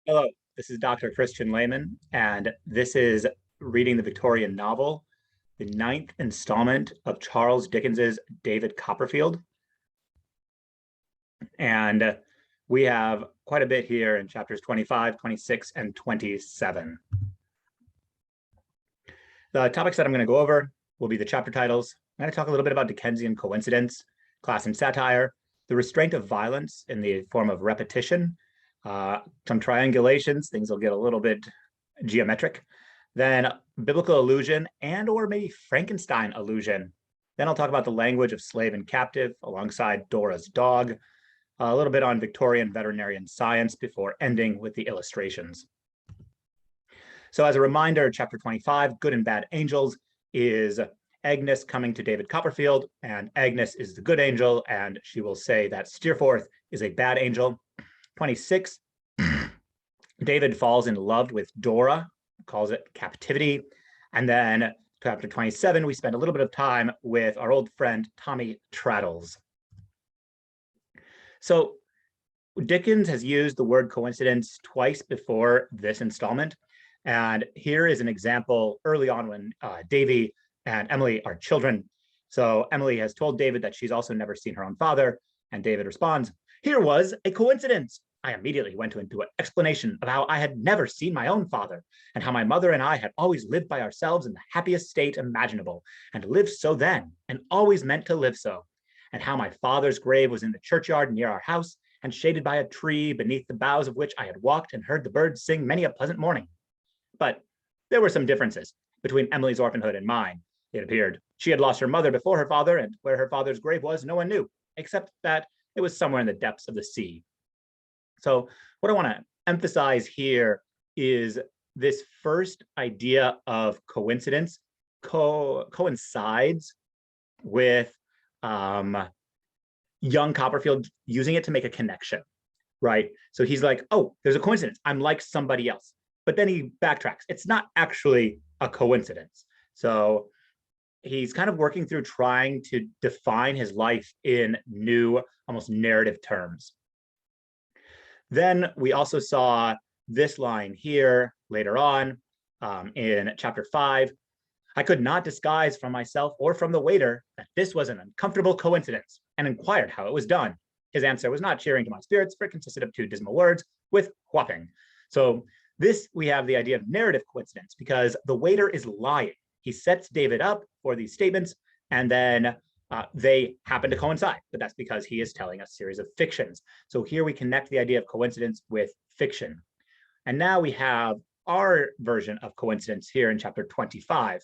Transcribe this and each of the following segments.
Hello, this is Dr. Christian Lehman, and this is reading the Victorian novel, the ninth installment of Charles Dickens's David Copperfield. And we have quite a bit here in chapters 25, 26, and 27. The topics that I'm going to go over will be the chapter titles. I'm going to talk a little bit about Dickensian coincidence, class and satire, the restraint of violence in the form of repetition, some triangulations, things will get a little bit geometric, then biblical allusion and or maybe Frankenstein allusion. Then I'll talk about the language of slave and captive alongside Dora's dog, a little bit on Victorian veterinarian science before ending with the illustrations. So as a reminder, chapter 25, Good and Bad Angels, is Agnes coming to David Copperfield, and Agnes is the good angel, and she will say that Steerforth is a bad angel. 26, David falls in love with Dora, calls it captivity. And then chapter 27, we spend a little bit of time with our old friend, Tommy Traddles. So Dickens has used the word coincidence twice before this installment. And here is an example early on when Davy and Emily are children. So Emily has told David that she's also never seen her own father. And David responds, "Here was a coincidence." I immediately went into an explanation of how I had never seen my own father and how my mother and I had always lived by ourselves in the happiest state imaginable and lived so then and always meant to live so, and how my father's grave was in the churchyard near our house and shaded by a tree beneath the boughs of which I had walked and heard the birds sing many a pleasant morning. But there were some differences between Emily's orphanhood and mine. It appeared she had lost her mother before her father, and where her father's grave was, no one knew, except that it was somewhere in the depths of the sea. So what I want to emphasize here is this first idea of coincidence coincides with young Copperfield using it to make a connection, right? So he's like, oh, there's a coincidence. I'm like somebody else. But then he backtracks. It's not actually a coincidence. So he's kind of working through trying to define his life in new, almost narrative terms. Then we also saw this line here later on in chapter 5. I could not disguise from myself or from the waiter that this was an uncomfortable coincidence, and inquired how it was done. His answer was not cheering to my spirits, for it consisted of two dismal words with whopping. So this, we have the idea of narrative coincidence because the waiter is lying. He sets David up for these statements, and then they happen to coincide, but that's because he is telling a series of fictions. So here we connect the idea of coincidence with fiction. And now we have our version of coincidence here in chapter 25.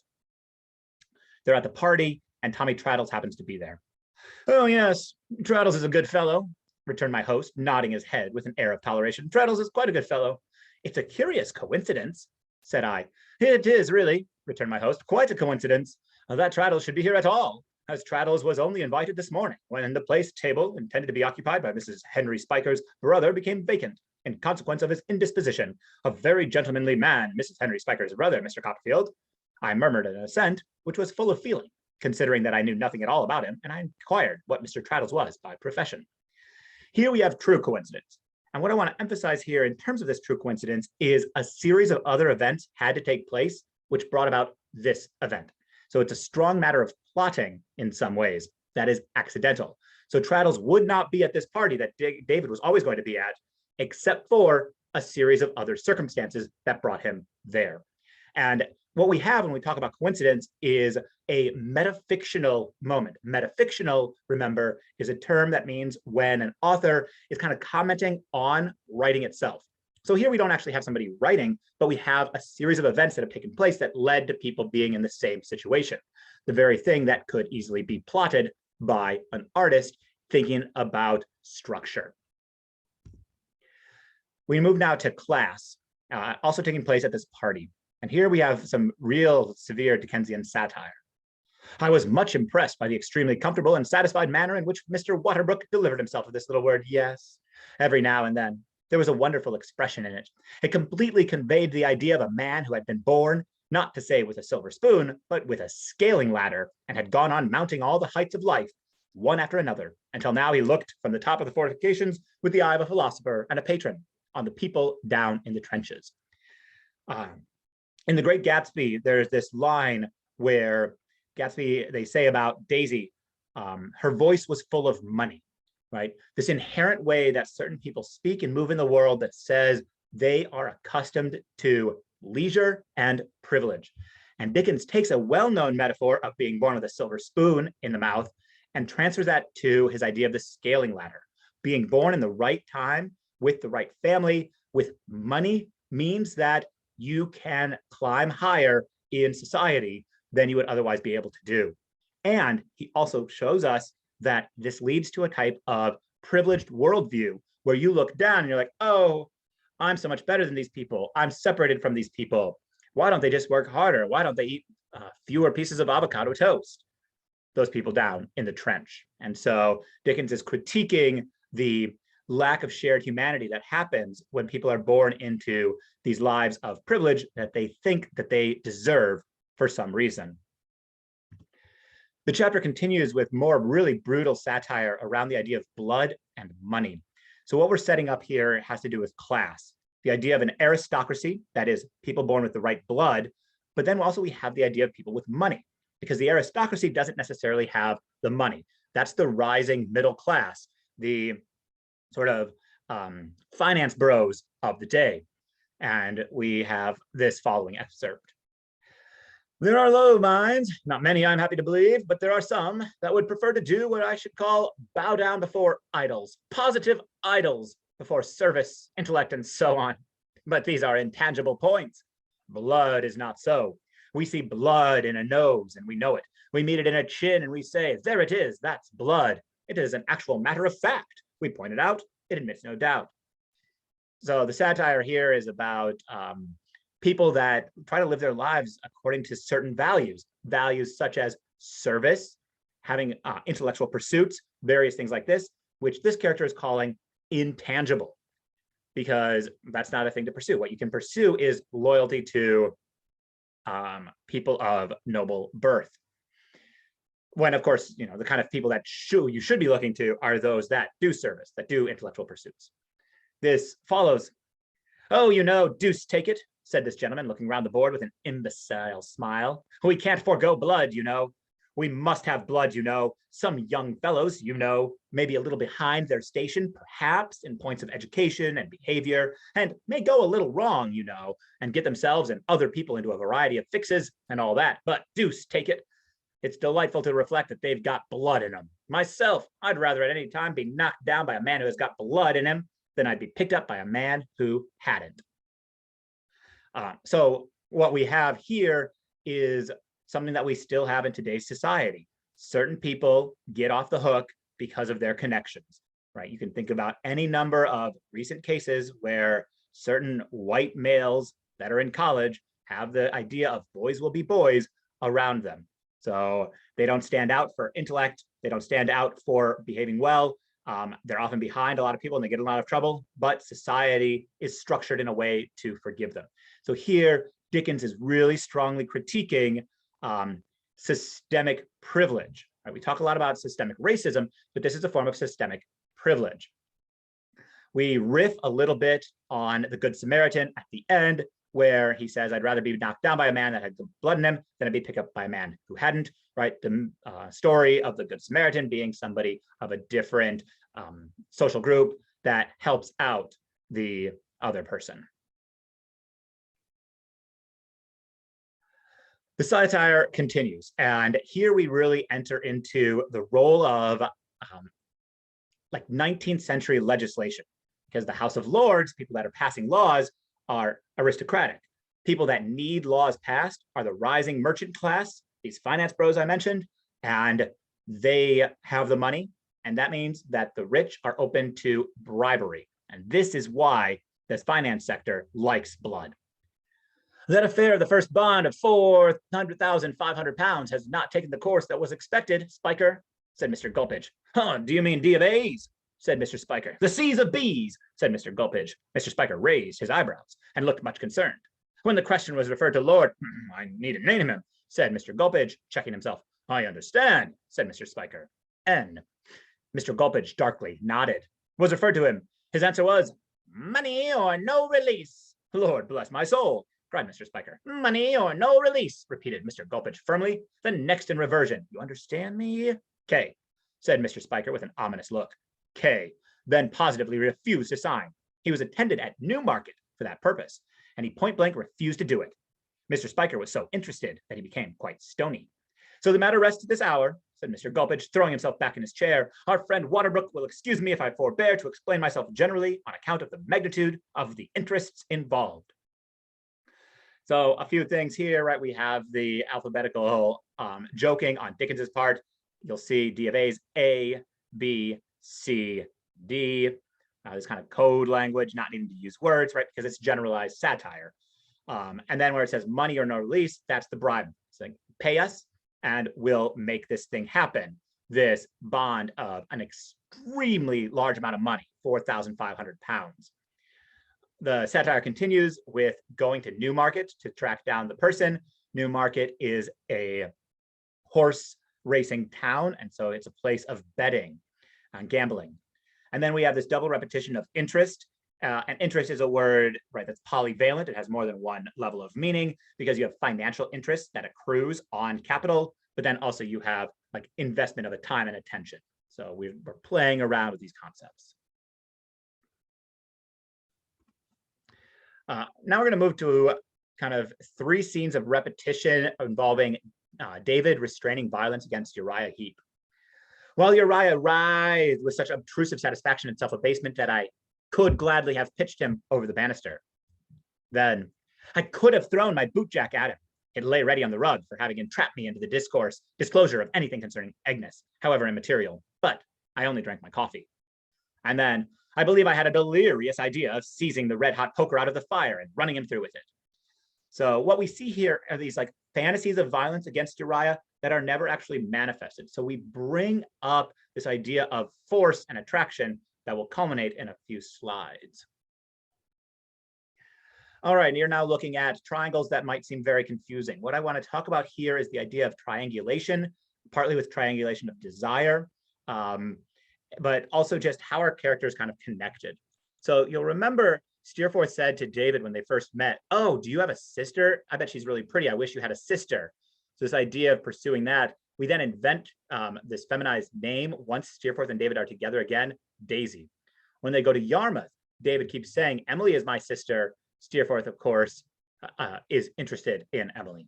They're at the party, and Tommy Traddles happens to be there. "Oh, yes, Traddles is a good fellow," returned my host, nodding his head with an air of toleration. "Traddles is quite a good fellow." "It's a curious coincidence," said I. "It is, really," returned my host. "Quite a coincidence. That Traddles should be here at all, as Traddles was only invited this morning, when the place table intended to be occupied by Mrs. Henry Spiker's brother became vacant, in consequence of his indisposition. A very gentlemanly man, Mrs. Henry Spiker's brother, Mr. Copperfield." I murmured an assent, which was full of feeling, considering that I knew nothing at all about him, and I inquired what Mr. Traddles was by profession. Here we have true coincidence. And what I want to emphasize here in terms of this true coincidence is a series of other events had to take place, which brought about this event. So it's a strong matter of plotting in some ways that is accidental. So Traddles would not be at this party that David was always going to be at, except for a series of other circumstances that brought him there. And what we have when we talk about coincidence is a metafictional moment. Metafictional, remember, is a term that means when an author is kind of commenting on writing itself. So here we don't actually have somebody writing, but we have a series of events that have taken place that led to people being in the same situation. The very thing that could easily be plotted by an artist thinking about structure. We move now to class, also taking place at this party. And here we have some real severe Dickensian satire. "I was much impressed by the extremely comfortable and satisfied manner in which Mr. Waterbrook delivered himself of this little word, yes, every now and then. There was a wonderful expression in it. It completely conveyed the idea of a man who had been born, not to say with a silver spoon, but with a scaling ladder, and had gone on mounting all the heights of life, one after another, until now he looked from the top of the fortifications with the eye of a philosopher and a patron. on the people down in the trenches. In The Great Gatsby, there's this line where Gatsby, they say about Daisy, her voice was full of money, right? This inherent way that certain people speak and move in the world that says they are accustomed to leisure and privilege. And Dickens takes a well-known metaphor of being born with a silver spoon in the mouth and transfers that to his idea of the scaling ladder. Being born in the right time, with the right family, with money, means that you can climb higher in society than you would otherwise be able to do. And he also shows us that this leads to a type of privileged worldview where you look down and you're like, oh, I'm so much better than these people. I'm separated from these people. Why don't they just work harder? Why don't they eat fewer pieces of avocado toast? Those people down in the trench. And so Dickens is critiquing the lack of shared humanity that happens when people are born into these lives of privilege that they think that they deserve for some reason. The chapter continues with more really brutal satire around the idea of blood and money. So what we're setting up here has to do with class, the idea of an aristocracy, that is people born with the right blood, but then also we have the idea of people with money, because the aristocracy doesn't necessarily have the money. That's the rising middle class, the sort of finance bros of the day. And we have this following excerpt. There are low minds, not many I'm happy to believe, but there are some that would prefer to do what I should call bow down before idols, positive idols, before service, intellect, and so on. But these are intangible points. Blood is not so. We see blood in a nose and we know it. We meet it in a chin and we say, there it is, that's blood. It is an actual matter of fact. We point it out, it admits no doubt. So the satire here is about people that try to live their lives according to certain values, values such as service, having intellectual pursuits, various things like this, which this character is calling intangible, because that's not a thing to pursue. What you can pursue is loyalty to people of noble birth. When, of course, you know, the kind of people that you should be looking to are those that do service, that do intellectual pursuits. This follows. Oh, you know, deuce take it, said this gentleman, looking round the board with an imbecile smile. We can't forego blood, you know. We must have blood, you know. Some young fellows, you know, may be a little behind their station, perhaps in points of education and behavior, and may go a little wrong, you know, and get themselves and other people into a variety of fixes and all that. But deuce take it, it's delightful to reflect that they've got blood in them. Myself, I'd rather at any time be knocked down by a man who has got blood in him than I'd be picked up by a man who hadn't. So what we have here is something that we still have in today's society. Certain people get off the hook because of their connections, right? You can think about any number of recent cases where certain white males that are in college have the idea of boys will be boys around them. So they don't stand out for intellect. They don't stand out for behaving well. They're often behind a lot of people and they get in a lot of trouble, but society is structured in a way to forgive them. So here, Dickens is really strongly critiquing systemic privilege. Right? We talk a lot about systemic racism, but this is a form of systemic privilege. We riff a little bit on the Good Samaritan at the end, where he says, I'd rather be knocked down by a man that had blood in him than I'd be picked up by a man who hadn't, right? The story of the Good Samaritan being somebody of a different social group that helps out the other person. The satire continues, and here we really enter into the role of like 19th century legislation, because the House of Lords, people that are passing laws, are aristocratic. People that need laws passed are the rising merchant class, these finance bros I mentioned, and they have the money. And that means that the rich are open to bribery. And this is why this finance sector likes blood. That affair of the first bond of £400,500 has not taken the course that was expected, Spiker, said Mr. Gulpidge. Huh, do you mean D of A's? Said Mr. Spiker. The C's of B's, said Mr. Gulpidge. Mr. Spiker raised his eyebrows and looked much concerned. When the question was referred to Lord, I need to name him, said Mr. Gulpidge, checking himself. I understand, said Mr. Spiker. N. Mr. Gulpidge darkly nodded. Was referred to him. His answer was, Money or no release. Lord bless my soul, cried Mr. Spiker. Money or no release, repeated Mr. Gulpitch firmly, then next in reversion. You understand me? K, said Mr. Spiker with an ominous look. K then positively refused to sign. He was attended at Newmarket for that purpose, and he point blank refused to do it. Mr. Spiker was so interested that he became quite stony. So the matter rests at this hour, said Mr. Gulpitch, throwing himself back in his chair. Our friend Waterbrook will excuse me if I forbear to explain myself generally on account of the magnitude of the interests involved. So a few things here, right? We have the alphabetical joking on Dickens's part. You'll see D of A's A, B, C, D. This kind of code language, not needing to use words, right? Because it's generalized satire. And then where it says money or no release, that's the bribe. So pay us and we'll make this thing happen. This bond of an extremely large amount of money, £4,500. The satire continues with going to Newmarket to track down the person. Newmarket is a horse racing town, and so it's a place of betting and gambling. And then we have this double repetition of interest. And interest is a word, right, that's polyvalent. It has more than one level of meaning because you have financial interest that accrues on capital, but then also you have like investment of a time and attention. So we're playing around with these concepts. Now we're going to move to kind of 3 scenes of repetition involving David restraining violence against Uriah Heep. While Uriah writhed with such obtrusive satisfaction and self-abasement that I could gladly have pitched him over the banister. Then I could have thrown my bootjack at him. It lay ready on the rug for having entrapped me into the disclosure of anything concerning Agnes, however immaterial, but I only drank my coffee. And then I believe I had a delirious idea of seizing the red-hot poker out of the fire and running him through with it. So what we see here are these like fantasies of violence against Uriah that are never actually manifested. So we bring up this idea of force and attraction that will culminate in a few slides. All right, you're now looking at triangles that might seem very confusing. What I want to talk about here is the idea of triangulation, partly with triangulation of desire, but also just how our characters kind of connected. So you'll remember Steerforth said to David when they first met, "Oh, do you have a sister? I bet she's really pretty. I wish you had a sister." So this idea of pursuing that, we then invent this feminized name once Steerforth and David are together again, Daisy. When they go to Yarmouth, David keeps saying, "Emily is my sister." Steerforth, of course, is interested in Emily.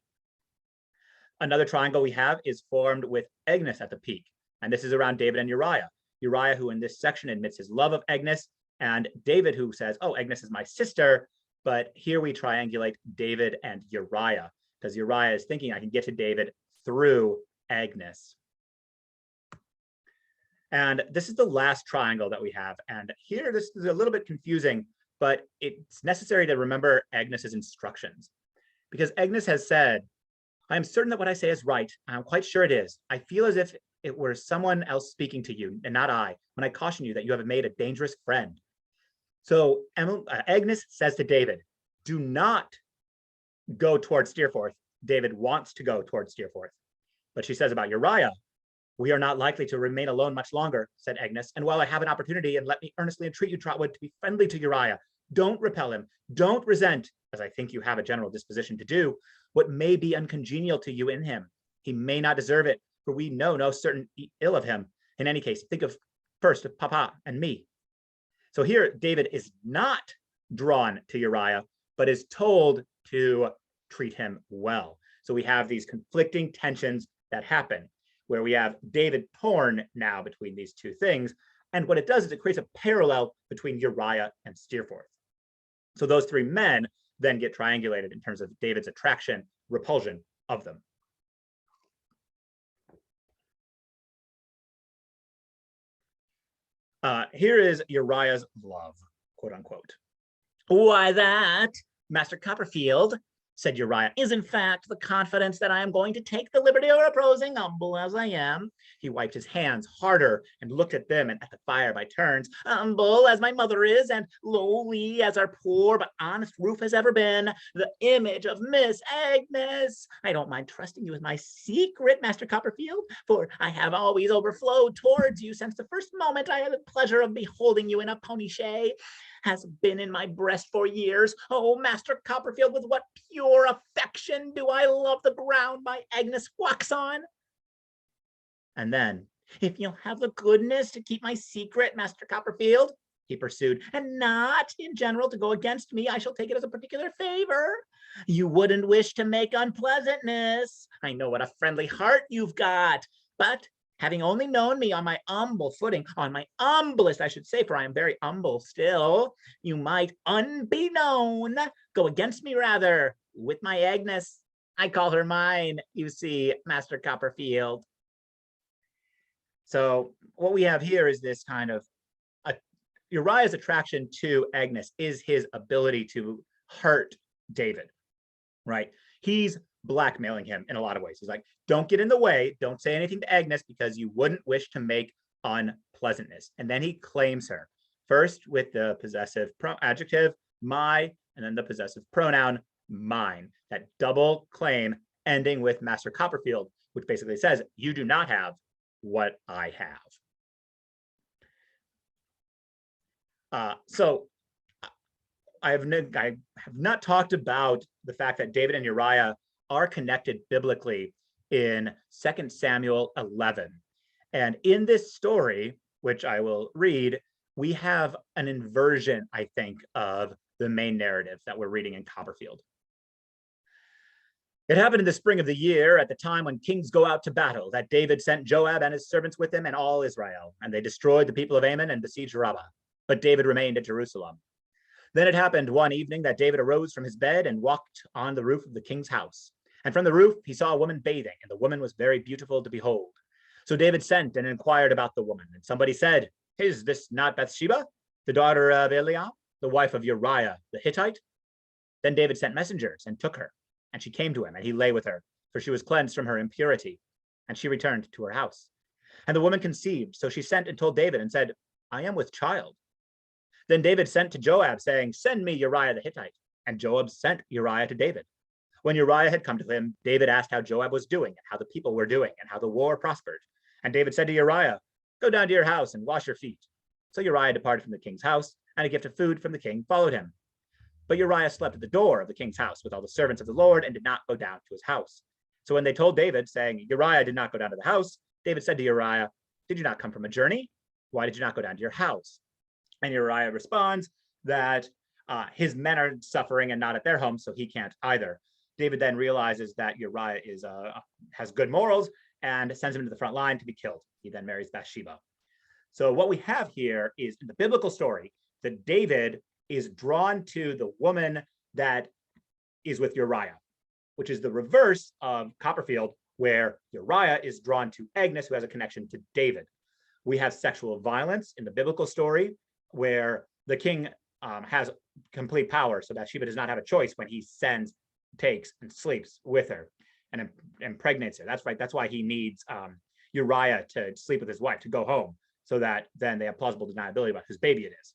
Another triangle we have is formed with Agnes at the peak, and this is around David and Uriah. Uriah, who in this section admits his love of Agnes, and David, who says, "Oh, Agnes is my sister," but here we triangulate David and Uriah, because Uriah is thinking, I can get to David through Agnes. And this is the last triangle that we have. And here, this is a little bit confusing, but it's necessary to remember Agnes's instructions, because Agnes has said, "I am certain that what I say is right. I'm quite sure it is. I feel as if it were someone else speaking to you and not I, when I caution you that you have made a dangerous friend." So Agnes says to David, do not go towards Steerforth. David wants to go towards Steerforth. But she says about Uriah, "We are not likely to remain alone much longer," said Agnes. "And while I have an opportunity, and let me earnestly entreat you, Trotwood, to be friendly to Uriah. Don't repel him. Don't resent, as I think you have a general disposition to do, what may be uncongenial to you in him. He may not deserve it, for we know no certain ill of him. In any case, think of first of Papa and me." So here, David is not drawn to Uriah, but is told to treat him well. So we have these conflicting tensions that happen, where we have David torn now between these two things. And what it does is it creates a parallel between Uriah and Steerforth. So those 3 men then get triangulated in terms of David's attraction, repulsion of them. Here is Uriah's love, quote unquote. "Why, that, Master Copperfield," said Uriah, "is in fact the confidence that I am going to take the liberty of reposing, humble as I am." He wiped his hands harder and looked at them and at the fire by turns. "Humble as my mother is, and lowly as our poor but honest roof has ever been, the image of Miss Agnes. I don't mind trusting you with my secret, Master Copperfield, for I have always overflowed towards you since the first moment I had the pleasure of beholding you in a pony shay. has been in my breast for years. Oh, Master Copperfield, with what pure affection do I love the ground my Agnes walks on. And then, if you'll have the goodness to keep my secret, Master Copperfield, he pursued, and not in general to go against me, I shall take it as a particular favor. You wouldn't wish to make unpleasantness. I know what a friendly heart you've got, but having only known me on my humble footing, on my humblest, I should say, for I am very humble still, you might, unbeknown, go against me rather with my Agnes. I call her mine, you see, Master Copperfield. So what we have here is this kind of, Uriah's attraction to Agnes is his ability to hurt David, right? He's blackmailing him in a lot of ways. He's like, don't get in the way. Don't say anything to Agnes because you wouldn't wish to make unpleasantness. And then he claims her, first with the possessive adjective, my, and then the possessive pronoun, mine. That double claim ending with Master Copperfield, which basically says, you do not have what I have. So I have not talked about the fact that David and Uriah are connected biblically in 2 Samuel 11. And in this story, which I will read, we have an inversion, I think, of the main narrative that we're reading in Copperfield. It happened in the spring of the year, at the time when kings go out to battle, that David sent Joab and his servants with him and all Israel, and they destroyed the people of Ammon and besieged Rabbah. But David remained at Jerusalem. Then it happened one evening that David arose from his bed and walked on the roof of the king's house. And from the roof, he saw a woman bathing, and the woman was very beautiful to behold. So David sent and inquired about the woman. And somebody said, is this not Bathsheba, the daughter of Eliam, the wife of Uriah the Hittite? Then David sent messengers and took her. And she came to him, and he lay with her, for she was cleansed from her impurity. And she returned to her house. And the woman conceived. So she sent and told David and said, I am with child. Then David sent to Joab, saying, send me Uriah the Hittite. And Joab sent Uriah to David. When Uriah had come to him, David asked how Joab was doing, and how the people were doing, and how the war prospered. And David said to Uriah, go down to your house and wash your feet. So Uriah departed from the king's house, and a gift of food from the king followed him. But Uriah slept at the door of the king's house with all the servants of the Lord, and did not go down to his house. So when they told David, saying, Uriah did not go down to the house, David said to Uriah, did you not come from a journey? Why did you not go down to your house? And Uriah responds that his men are suffering and not at their home, so he can't either. David then realizes that Uriah has good morals and sends him to the front line to be killed. He then marries Bathsheba. So what we have here is, in the biblical story, that David is drawn to the woman that is with Uriah, which is the reverse of Copperfield, where Uriah is drawn to Agnes, who has a connection to David. We have sexual violence in the biblical story, where the king has complete power, so Bathsheba does not have a choice when he sends, takes, and sleeps with her and impregnates her. That's right. That's why he needs Uriah to sleep with his wife, to go home, so that then they have plausible deniability about whose baby it is.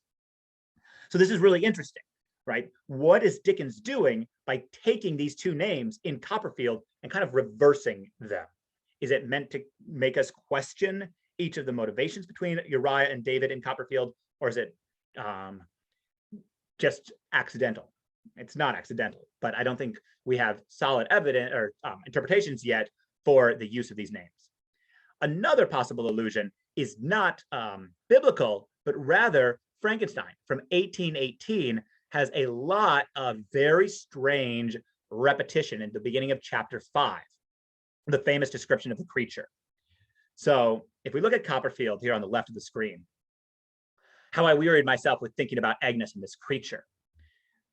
So this is really interesting, right? What is Dickens doing by taking these two names in Copperfield and kind of reversing them? Is it meant to make us question each of the motivations between Uriah and David in Copperfield, or is it just accidental? It's not accidental, but I don't think we have solid evidence or interpretations yet for the use of these names. Another possible allusion is not biblical, but rather Frankenstein from 1818 has a lot of very strange repetition in the beginning of chapter 5, the famous description of the creature. So if we look at Copperfield here on the left of the screen, how I wearied myself with thinking about Agnes and this creature.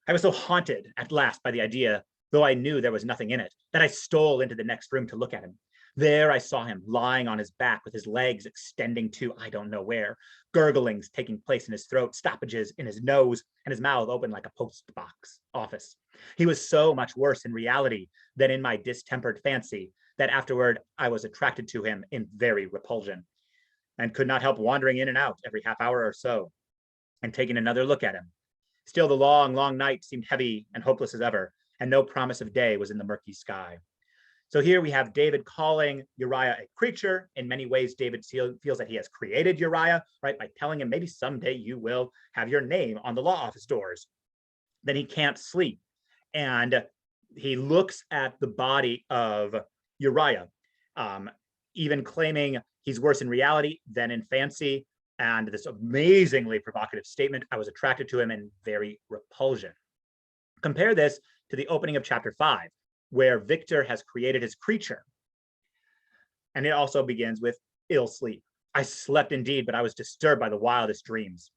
I was so haunted at last by the idea, though I knew there was nothing in it, that I stole into the next room to look at him. There I saw him lying on his back with his legs extending to I don't know where, gurglings taking place in his throat, stoppages in his nose, and his mouth open like a post box office. He was so much worse in reality than in my distempered fancy that afterward I was attracted to him in very repulsion, and could not help wandering in and out every half hour or so, and taking another look at him. Still the long, long night seemed heavy and hopeless as ever, and no promise of day was in the murky sky. So here we have David calling Uriah a creature. In many ways, David feels that he has created Uriah, right, by telling him maybe someday you will have your name on the law office doors. Then he can't sleep. And he looks at the body of Uriah, even claiming he's worse in reality than in fancy. And this amazingly provocative statement, I was attracted to him in very repulsion. Compare this to the opening of chapter 5, where Victor has created his creature. And it also begins with ill sleep. I slept indeed, but I was disturbed by the wildest dreams.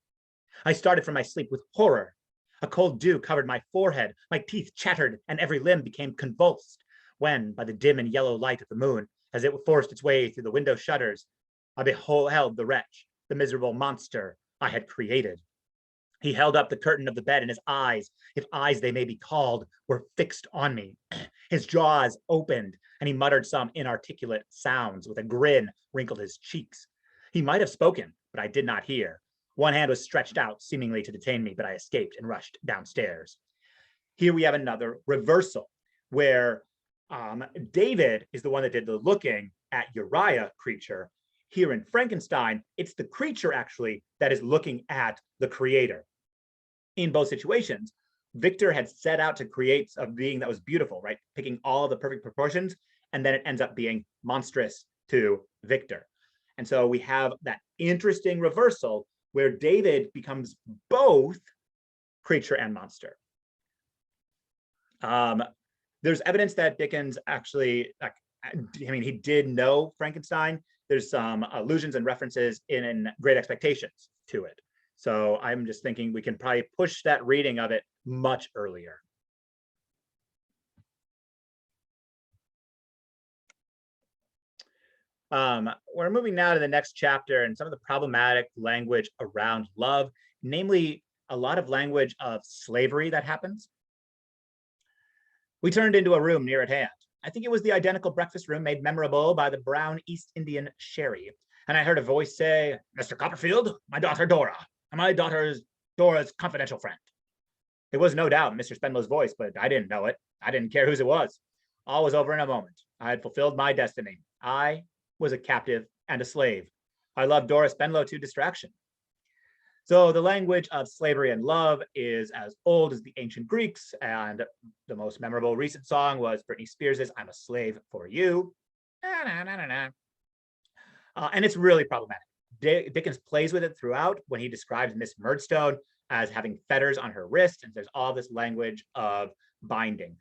I started from my sleep with horror. A cold dew covered my forehead, my teeth chattered, and every limb became convulsed, when, by the dim and yellow light of the moon, as it forced its way through the window shutters, I beheld the wretch, the miserable monster I had created. He held up the curtain of the bed, and his eyes, if eyes they may be called, were fixed on me. His jaws opened, and he muttered some inarticulate sounds. With a grin, wrinkled his cheeks. He might have spoken, but I did not hear. One hand was stretched out, seemingly to detain me, but I escaped and rushed downstairs. Here we have another reversal, where David is the one that did the looking at Uriah creature. Here in Frankenstein, it's the creature actually that is looking at the creator. In both situations, Victor had set out to create a being that was beautiful, right? Picking all the perfect proportions, and then it ends up being monstrous to Victor. And so we have that interesting reversal where David becomes both creature and monster. There's evidence that Dickens actually, he did know Frankenstein. There's some allusions and references in Great Expectations to it. So I'm just thinking we can probably push that reading of it much earlier. We're moving now to the next chapter and some of the problematic language around love, namely a lot of language of slavery that happens. We turned into a room near at hand. I think it was the identical breakfast room made memorable by the brown East Indian sherry. And I heard a voice say, "Mr. Copperfield, my daughter Dora, and my daughter's Dora's confidential friend." It was no doubt Mr. Spenlow's voice, but I didn't know it. I didn't care whose it was. All was over in a moment. I had fulfilled my destiny. I was a captive and a slave. I loved Dora Spenlow to distraction. So the language of slavery and love is as old as the ancient Greeks, and the most memorable recent song was Britney Spears's "I'm a Slave for You." And it's really problematic. Dickens plays with it throughout when he describes Miss Murdstone as having fetters on her wrist, and there's all this language of binding.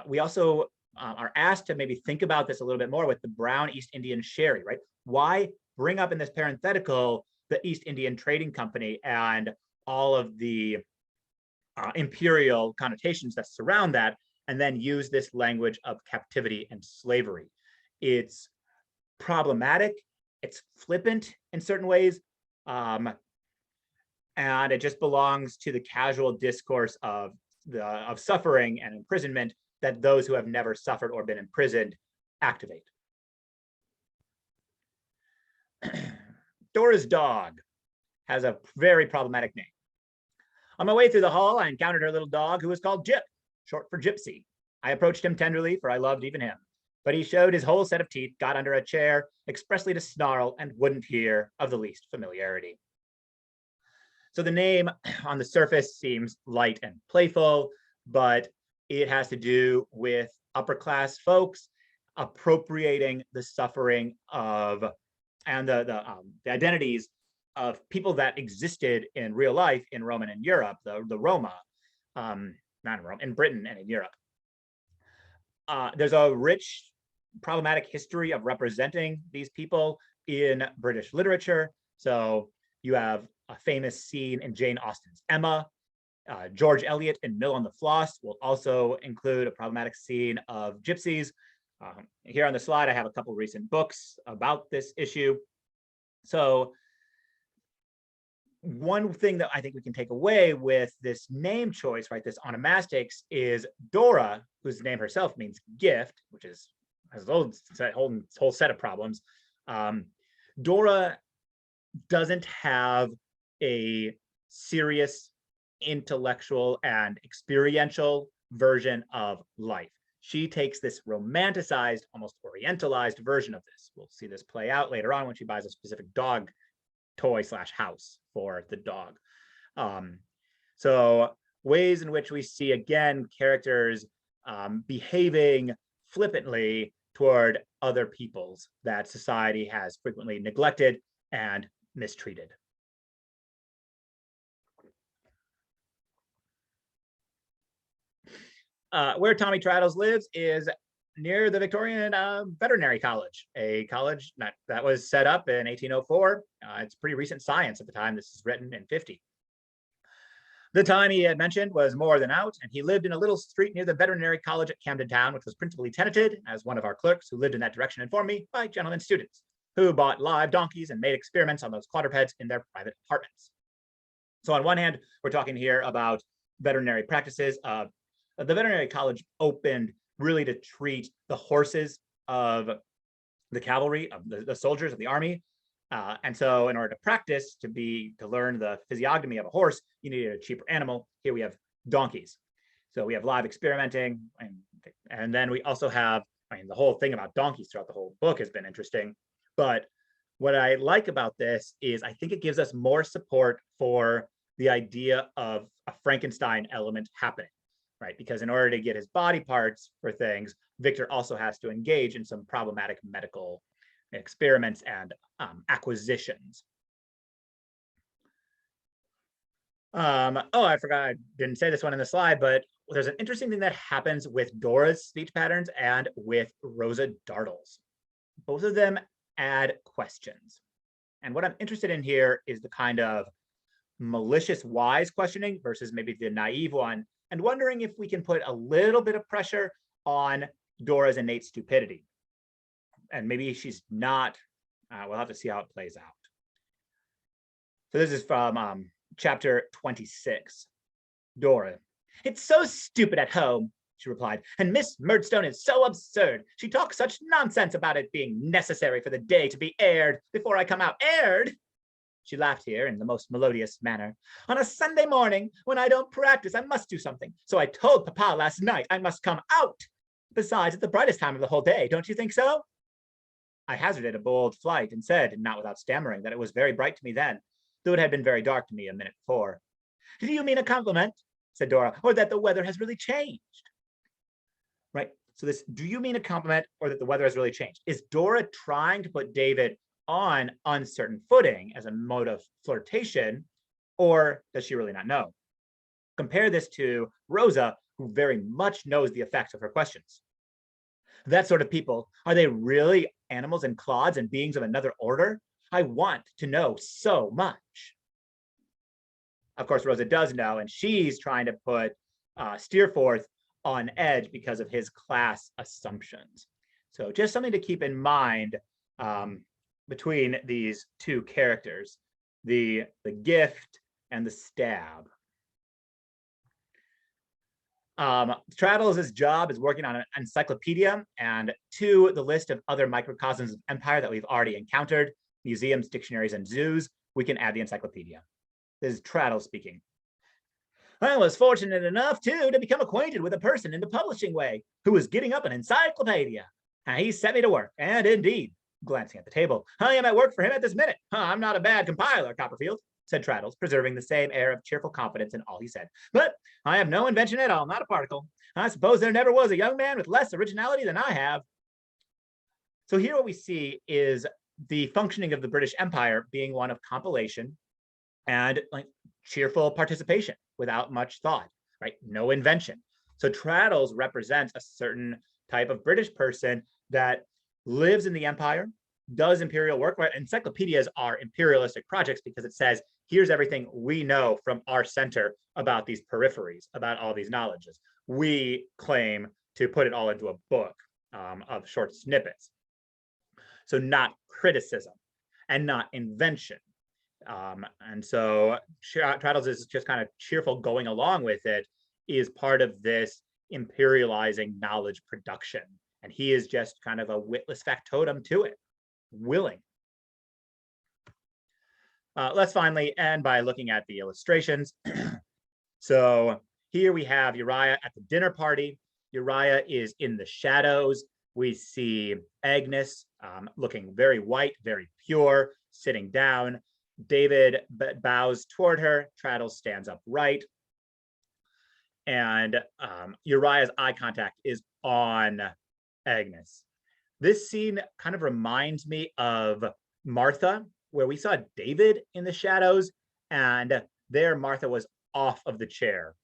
We also are asked to maybe think about this a little bit more with the brown East Indian sherry, right? Why bring up in this parenthetical the East Indian Trading Company and all of the imperial connotations that surround that, and then use this language of captivity and slavery? It's problematic. It's flippant in certain ways. And it just belongs to the casual discourse of suffering and imprisonment that those who have never suffered or been imprisoned activate. Dora's dog has a very problematic name. On my way through the hall, I encountered her little dog, who was called Jip, short for Gypsy. I approached him tenderly, for I loved even him. But he showed his whole set of teeth, got under a chair, expressly to snarl, and wouldn't hear of the least familiarity. So the name on the surface seems light and playful, but it has to do with upper class folks appropriating the suffering of and the identities of people that existed in real life in Roman and Europe, the Roma, not in Rome, in Britain and in Europe. There's a rich, problematic history of representing these people in British literature. So you have a famous scene in Jane Austen's Emma. George Eliot in Mill on the Floss will also include a problematic scene of gypsies. Here on the slide, I have a couple recent books about this issue. So one thing that I think we can take away with this name choice, right, this onomastics, is Dora, whose name herself means gift, which has a whole set of problems. Dora doesn't have a serious intellectual and experiential version of life. she takes this romanticized, almost orientalized version of this. We'll see this play out later on when she buys a specific dog toy / house for the dog. So ways in which we see, again, characters behaving flippantly toward other peoples that society has frequently neglected and mistreated. Where Tommy Traddles lives is near the Victorian Veterinary College, a college that was set up in 1804. It's pretty recent science at the time this is written, in 50. The time he had mentioned was more than out, and he lived in a little street near the Veterinary College at Camden Town, which was principally tenanted, as one of our clerks who lived in that direction informed me, by gentlemen students who bought live donkeys and made experiments on those quadrupeds in their private apartments. So on one hand, we're talking here about veterinary practices. The Veterinary College opened really to treat the horses of the cavalry, of the soldiers of the army. And so in order to practice, to learn the physiognomy of a horse, you needed a cheaper animal. Here we have donkeys. So we have live experimenting. And then we also have, the whole thing about donkeys throughout the whole book has been interesting. But what I like about this is I think it gives us more support for the idea of a Frankenstein element happening. Right, because in order to get his body parts for things, Victor also has to engage in some problematic medical experiments and acquisitions. I forgot, I didn't say this one in the slide, but there's an interesting thing that happens with Dora's speech patterns and with Rosa Dartle's. Both of them add questions. And what I'm interested in here is the kind of malicious, wise questioning versus maybe the naive one, and wondering if we can put a little bit of pressure on Dora's innate stupidity. And maybe she's not, we'll have to see how it plays out. So this is from chapter 26. Dora: "It's so stupid at home," she replied, "and Miss Murdstone is so absurd. She talks such nonsense about it being necessary for the day to be aired before I come out. Aired?" She laughed here in the most melodious manner. "On a Sunday morning, when I don't practice, I must do something. So I told Papa last night I must come out. Besides, it's the brightest time of the whole day, don't you think so?" I hazarded a bold flight and said, not without stammering, that it was very bright to me then, though it had been very dark to me a minute before. "Do you mean a compliment?" said Dora, "or that the weather has really changed?" Right, so this, do you mean a compliment or that the weather has really changed? Is Dora trying to put David on uncertain footing as a mode of flirtation, or does she really not know? Compare this to Rosa, who very much knows the effects of her questions. That sort of people, are they really animals and clods and beings of another order? I want to know so much. Of course, Rosa does know, and she's trying to put Steerforth on edge because of his class assumptions. So just something to keep in mind between these two characters, the gift and the stab. Traddles' job is working on an encyclopedia, and to the list of other microcosms of empire that we've already encountered, museums, dictionaries, and zoos, we can add the encyclopedia. This is Traddles speaking. "I was fortunate enough, too, to become acquainted with a person in the publishing way who was getting up an encyclopedia. He set me to work, and indeed," glancing at the table, "I am at work for him at this minute. I'm not a bad compiler, Copperfield," said Traddles, preserving the same air of cheerful confidence in all he said. "But I have no invention at all, not a particle. I suppose there never was a young man with less originality than I have." So here what we see is the functioning of the British Empire being one of compilation and cheerful participation without much thought, right? No invention. So Traddles represents a certain type of British person that lives in the empire, does imperial work, right? Encyclopedias are imperialistic projects because it says, here's everything we know from our center about these peripheries, about all these knowledges. We claim to put it all into a book of short snippets. So not criticism and not invention. And so Traddles is just kind of cheerful going along with it, is part of this imperializing knowledge production. And he is just kind of a witless factotum to it, willing. Let's finally end by looking at the illustrations. So here we have Uriah at the dinner party. Uriah is in the shadows. We see Agnes looking very white, very pure, sitting down. David bows toward her. Traddles stands upright. And Uriah's eye contact is on Agnes. This scene kind of reminds me of Martha, where we saw David in the shadows, and there Martha was off of the chair.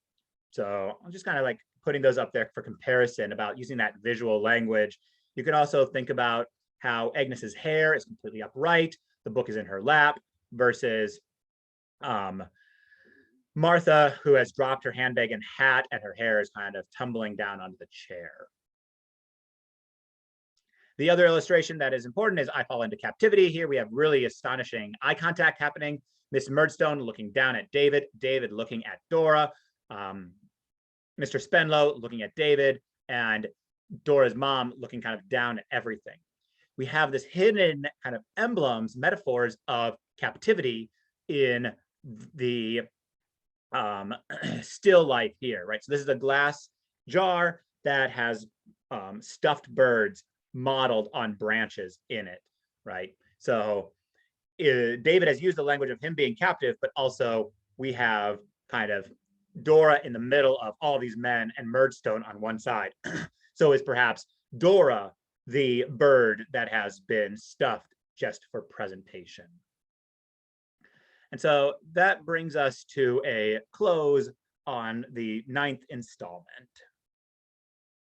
So I'm just kind of like putting those up there for comparison about using that visual language. You can also think about how Agnes's hair is completely upright, the book is in her lap, versus Martha, who has dropped her handbag and hat, and her hair is kind of tumbling down onto the chair. The other illustration that is important is I fall into captivity. Here we have really astonishing eye contact happening. Miss Murdstone looking down at David, David looking at Dora, Mr. Spenlow looking at David, and Dora's mom looking kind of down at everything. We have this hidden kind of emblems, metaphors of captivity in the still life here, right? So this is a glass jar that has stuffed birds modeled on branches in it, right? So David has used the language of him being captive, but also we have kind of Dora in the middle of all these men and Murdstone on one side. So is perhaps Dora the bird that has been stuffed just for presentation. And so that brings us to a close on the 9th installment.